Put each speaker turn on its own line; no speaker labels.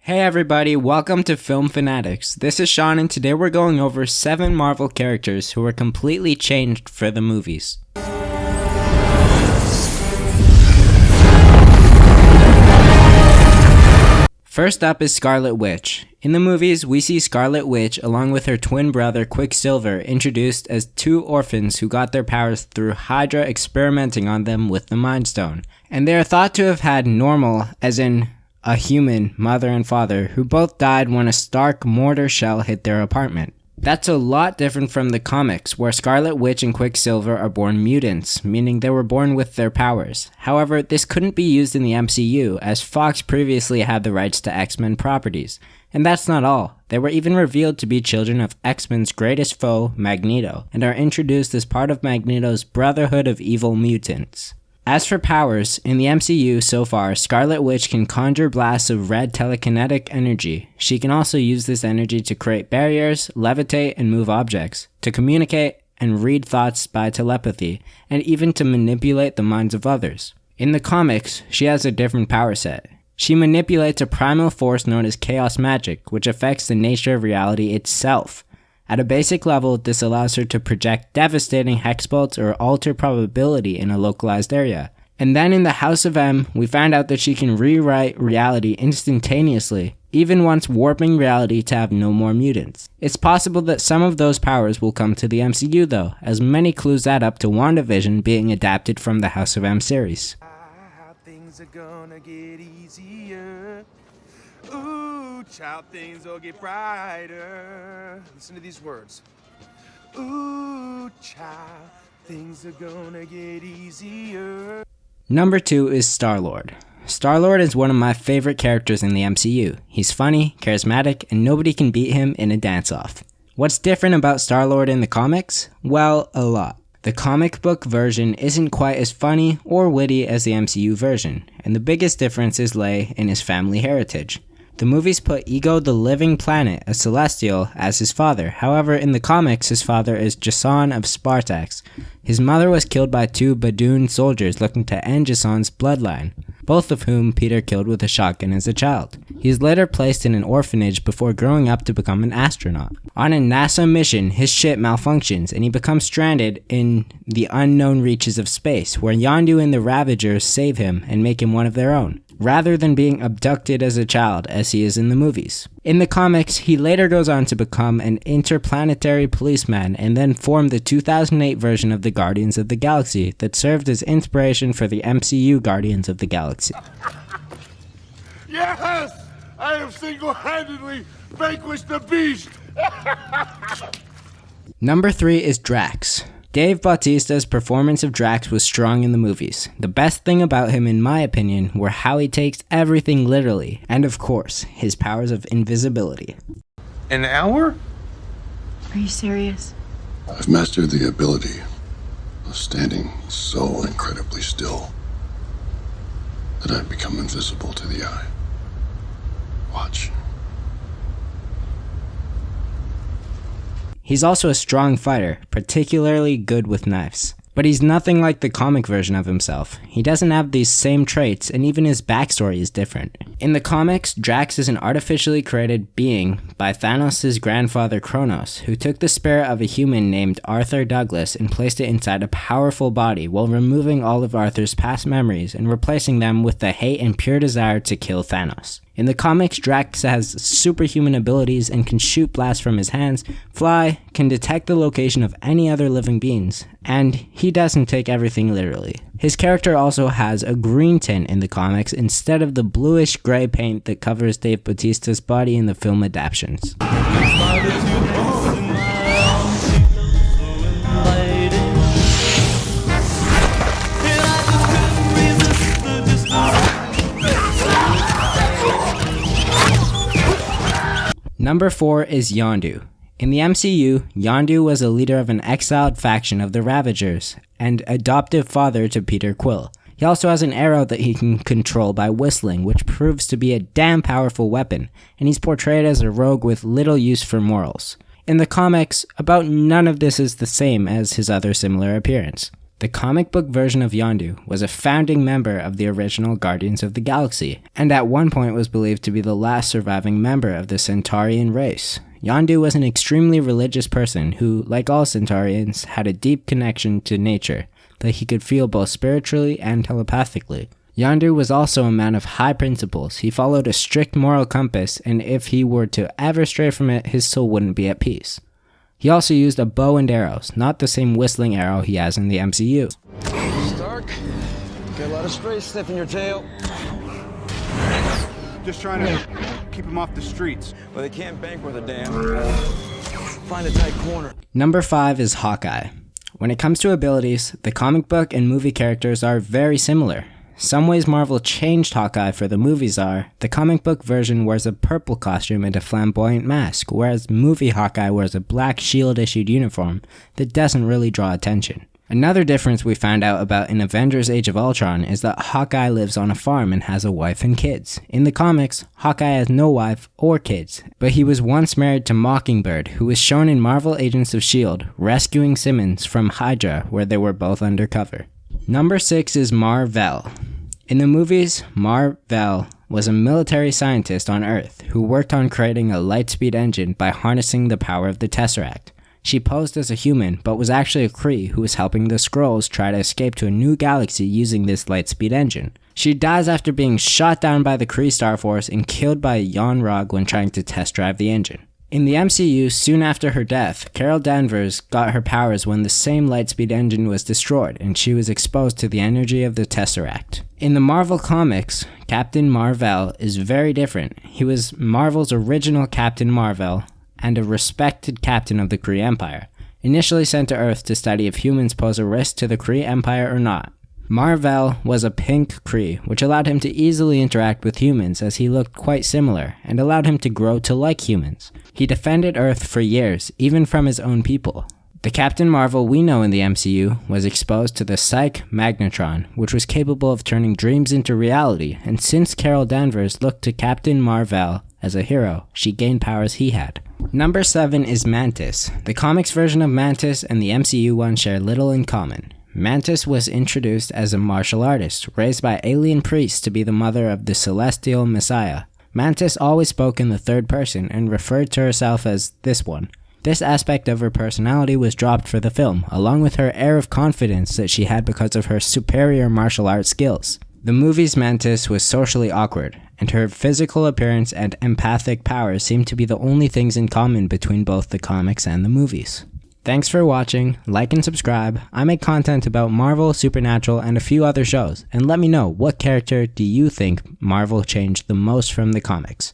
Hey everybody, welcome to Film Fanatics. This is Sean and today we're going over 7 Marvel characters who were completely changed for the movies. First up is Scarlet Witch. In the movies, we see Scarlet Witch along with her twin brother Quicksilver introduced as 2 orphans who got their powers through Hydra experimenting on them with the Mind Stone. And they are thought to have had normal, as in a human, mother and father, who both died when a Stark mortar shell hit their apartment. That's a lot different from the comics, where Scarlet Witch and Quicksilver are born mutants, meaning they were born with their powers. However, this couldn't be used in the MCU, as Fox previously had the rights to X-Men properties. And that's not all. They were even revealed to be children of X-Men's greatest foe, Magneto, and are introduced as part of Magneto's Brotherhood of Evil Mutants. As for powers, in the MCU so far, Scarlet Witch can conjure blasts of red telekinetic energy. She can also use this energy to create barriers, levitate, and move objects, to communicate and read thoughts by telepathy, and even to manipulate the minds of others. In the comics, she has a different power set. She manipulates a primal force known as chaos magic, which affects the nature of reality itself. At a basic level, this allows her to project devastating hex bolts or alter probability in a localized area. And then in the House of M, we find out that she can rewrite reality instantaneously, even once warping reality to have no more mutants. It's possible that some of those powers will come to the MCU though, as many clues add up to WandaVision being adapted from the House of M series.
Things are gonna get easier. Ooh, child, things will get brighter. Listen to these words. Ooh, child, things are gonna get easier.
Number 2 is Star-Lord. Star-Lord is one of my favorite characters in the MCU. He's funny, charismatic, and nobody can beat him in a dance-off. What's different about Star-Lord in the comics? Well, a lot. The comic book version isn't quite as funny or witty as the MCU version, and the biggest differences lay in his family heritage. The movies put Ego the Living Planet, a Celestial, as his father. However, in the comics, his father is Jason of Spartax. His mother was killed by 2 Badoon soldiers looking to end Jason's bloodline, both of whom Peter killed with a shotgun as a child. He is later placed in an orphanage before growing up to become an astronaut. On a NASA mission, his ship malfunctions and he becomes stranded in the unknown reaches of space, where Yondu and the Ravagers save him and make him one of their own, rather than being abducted as a child as he is in the movies. In the comics, he later goes on to become an interplanetary policeman and then formed the 2008 version of the Guardians of the Galaxy that served as inspiration for the MCU Guardians of the Galaxy.
Yes! I have single-handedly vanquished the beast!
Number 3 is Drax. Dave Bautista's performance of Drax was strong in the movies. The best thing about him, in my opinion, were how he takes everything literally, and of course, his powers of invisibility.
An hour?
Are you serious?
I've mastered the ability of standing so incredibly still that I've become invisible to the eye. Watch.
He's also a strong fighter, particularly good with knives. But he's nothing like the comic version of himself. He doesn't have these same traits, and even his backstory is different. In the comics, Drax is an artificially created being by Thanos' grandfather Kronos, who took the spirit of a human named Arthur Douglas and placed it inside a powerful body while removing all of Arthur's past memories and replacing them with the hate and pure desire to kill Thanos. In the comics, Drax has superhuman abilities and can shoot blasts from his hands, fly, can detect the location of any other living beings, and he doesn't take everything literally. His character also has a green tint in the comics instead of the bluish gray paint that covers Dave Bautista's body in the film adaptations. Number 4 is Yondu. In the MCU, Yondu was a leader of an exiled faction of the Ravagers and adoptive father to Peter Quill. He also has an arrow that he can control by whistling, which proves to be a damn powerful weapon, and he's portrayed as a rogue with little use for morals. In the comics, about none of this is the same as his other similar appearance. The comic book version of Yondu was a founding member of the original Guardians of the Galaxy, and at one point was believed to be the last surviving member of the Centaurian race. Yondu was an extremely religious person who, like all Centaurians, had a deep connection to nature that he could feel both spiritually and telepathically. Yondu was also a man of high principles. He followed a strict moral compass, and if he were to ever stray from it, his soul wouldn't be at peace. He also used a bow and arrows, not the same whistling arrow he has in the MCU.
Stark, got a lot of stray stuff in your tail.
Just trying to keep him off the streets.
Well, they can't bank worth a damn. Find a tight corner.
Number 5 is Hawkeye. When it comes to abilities, the comic book and movie characters are very similar. Some ways Marvel changed Hawkeye for the movies are, the comic book version wears a purple costume and a flamboyant mask, whereas movie Hawkeye wears a black shield-issued uniform that doesn't really draw attention. Another difference we found out about in Avengers Age of Ultron is that Hawkeye lives on a farm and has a wife and kids. In the comics, Hawkeye has no wife or kids, but he was once married to Mockingbird, who was shown in Marvel Agents of S.H.I.E.L.D. rescuing Simmons from Hydra, where they were both undercover. Number 6 is Mar-Vell. In the movies, Mar-Vell was a military scientist on Earth who worked on creating a lightspeed engine by harnessing the power of the Tesseract. She posed as a human, but was actually a Kree who was helping the Skrulls try to escape to a new galaxy using this lightspeed engine. She dies after being shot down by the Kree Star Force and killed by Yon-Rogg when trying to test drive the engine. In the MCU, soon after her death, Carol Danvers got her powers when the same lightspeed engine was destroyed and she was exposed to the energy of the Tesseract. In the Marvel Comics, Captain Mar-Vell is very different. He was Marvel's original Captain Mar-Vell and a respected captain of the Kree Empire, initially sent to Earth to study if humans pose a risk to the Kree Empire or not. Mar-Vell was a pink Kree, which allowed him to easily interact with humans as he looked quite similar, and allowed him to grow to like humans. He defended Earth for years, even from his own people. The Captain Marvel we know in the MCU was exposed to the Psych Magnetron, which was capable of turning dreams into reality, and since Carol Danvers looked to Captain Mar-Vell as a hero, she gained powers he had. Number 7 is Mantis. The comics version of Mantis and the MCU one share little in common. Mantis was introduced as a martial artist, raised by alien priests to be the mother of the Celestial Messiah. Mantis always spoke in the third person and referred to herself as this one. This aspect of her personality was dropped for the film, along with her air of confidence that she had because of her superior martial arts skills. The movie's Mantis was socially awkward, and her physical appearance and empathic powers seemed to be the only things in common between both the comics and the movies. Thanks for watching, like and subscribe. I make content about Marvel, Supernatural, and a few other shows, and let me know what character do you think Marvel changed the most from the comics.